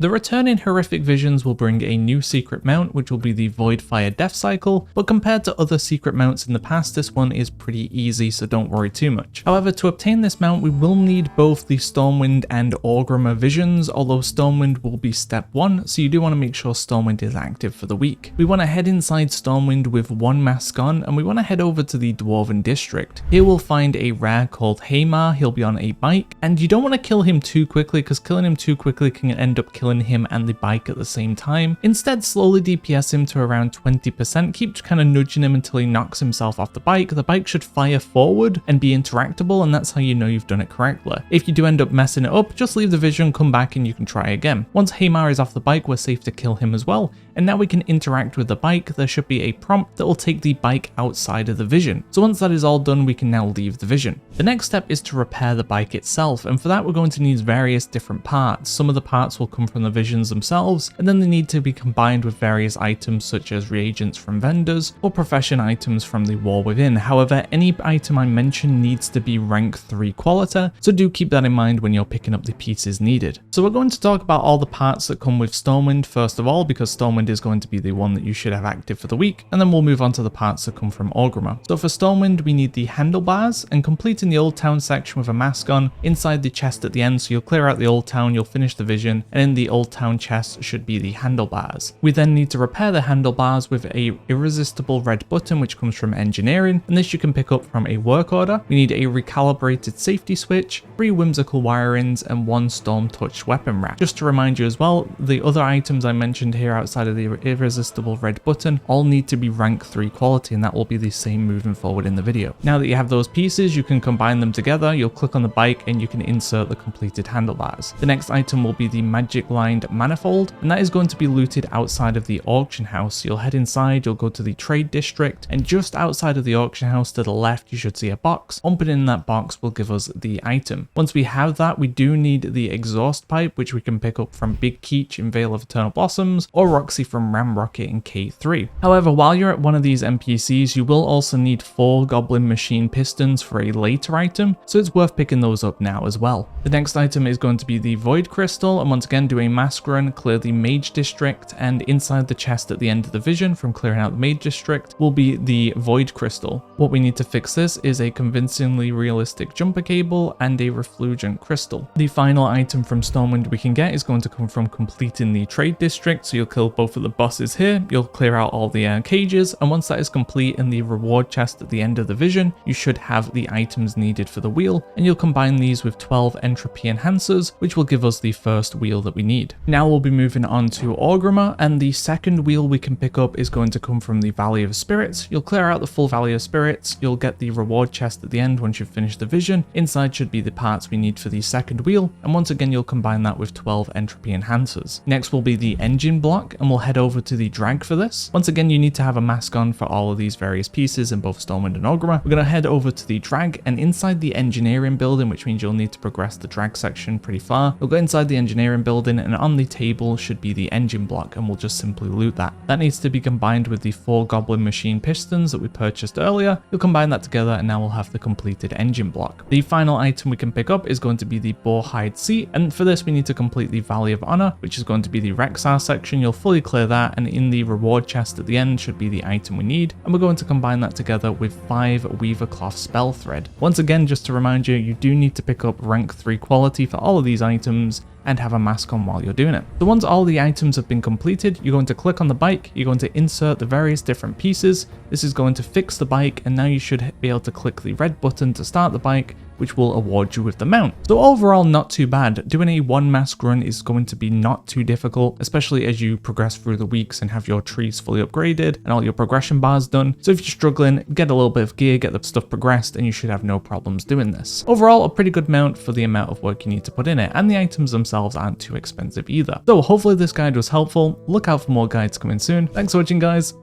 The return in horrific visions will bring a new secret mount, which will be the Felreaver Deathcycle, but compared to other secret mounts in the past, this one is pretty easy, so don't worry too much. However, to obtain this mount, we will need both the Stormwind and Orgrimmar visions, although Stormwind will be step 1, so you do want to make sure Stormwind is active for the week. We want to head inside Stormwind with one mask on, and we want to head over to the Dwarven District. Here we'll find a rare called Heimar. He'll be on a bike, and you don't want to kill him too quickly, because killing him too quickly can end up killing him and the bike at the same time. Instead, slowly DPS him to around 20%, keep kind of nudging him until he knocks himself off the bike. The bike should fire forward and be interactable, and that's how you know you've done it correctly. If you do end up messing it up, just leave the vision, come back, and you can try again. Once Heimar is off the bike, we're safe to kill him as well, and now we can interact with the bike. There should be a prompt that will take the bike outside of the vision. So once that is all done, we can now leave the vision. The next step is to repair the bike itself, and for that we're going to need various different parts. Some of the parts will come from the visions themselves, and then they need to be combined with various items such as reagents from vendors or profession items from the war within. However, any item I mention needs to be rank 3 quality, so do keep that in mind when you're picking up the pieces needed. So we're going to talk about all the parts that come with Stormwind first of all, because Stormwind is going to be the one that you should have active for the week, and then we'll move on to the parts that come from Orgrimmar. So for Stormwind, we need the handlebars, and completing the old town section with a mask on inside the chest at the end. So you'll clear out the old town, you'll finish the vision, and in the old town chest should be the handlebars. We then need to repair the handlebars with a irresistible red button, which comes from engineering, and this you can pick up from a work order. We need a recalibrated safety switch, 3 whimsical wirings, and 1 storm touch weapon rack. Just to remind you as well, the other items I mentioned here outside of the irresistible red button all need to be rank 3 quality, and that will be the same moving forward in the video. Now that you have those pieces, you can combine them together. You'll click on the bike and you can insert the completed handlebars. The next item will be the magic lined manifold, and that is going to be looted outside of the auction house. You'll head inside, you'll go to the trade district, and just outside of the auction house to the left you should see a box. Opening that box will give us the item. Once we have that, we do need the exhaust pipe, which we can pick up from Big Keech in Vale of Eternal Blossoms, or Roxy from Ram Rocket in K3. However, while you're at one of these NPCs, you will also need 4 goblin machine pistons for a later item, so it's worth picking those up now as well. The next item is going to be the Void Crystal, and once again do a mask run, clear the Mage District, and inside the chest at the end of the vision from clearing out the Mage District will be the Void Crystal. What we need to fix this is a convincingly realistic jumper cable and a refulgent crystal. The final item from Stormwind we can get is going to come from completing the trade district, so you'll kill both of the bosses here, you'll clear out all the cages, and once that is complete in the reward chest at the end of the vision, you should have the items needed for the wheel, and you'll combine these with 12 entropy enhancers, which will give us the first wheel that we need. Now we'll be moving on to Orgrimmar, and the second wheel we can pick up is going to come from the Valley of Spirits. You'll clear out the full Valley of Spirits, you'll get the reward chest at the end once you've finished the vision. Inside should be the parts we need for the second wheel, and once again you'll combine that with 12 entropy enhancers. Next will be the engine block, and we'll head over to the drag for this. Once again you need to have a mask on for all of these various pieces in both Stormwind and Orgrimmar. We're going to head over to the drag, and inside the engineering building, which means you'll need to progress the drag section pretty far, you'll go inside the engineering building, and on the table should be the engine block, and we'll just simply loot that. That needs to be combined with the 4 goblin machine pistons that we purchased earlier. You'll combine that together, and now we'll have the completed engine block. The final item we can pick up is going to be the Boarhide seat, and for this we need to complete the Valley of Honor, which is going to be the Rexar section. You'll fully clear that, and in the reward chest at the end should be the item we need, and we're going to combine that together with 5 Weaver Cloth spell thread. Once again, just to remind you, you do need to pick up rank 3 quality for all of these items and have a mask on while you're doing it. So once all the items have been completed, you're going to click on the bike, you're going to insert the various different pieces. This is going to fix the bike, and now you should be able to click the red button to start the bike, which will award you with the mount. So overall, not too bad. Doing a 1 mask run is going to be not too difficult, especially as you progress through the weeks and have your trees fully upgraded and all your progression bars done. So if you're struggling, get a little bit of gear, get the stuff progressed, and you should have no problems doing this. Overall, a pretty good mount for the amount of work you need to put in it, and the items themselves aren't too expensive either. So hopefully this guide was helpful. Look out for more guides coming soon. Thanks for watching, guys.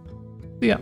See ya.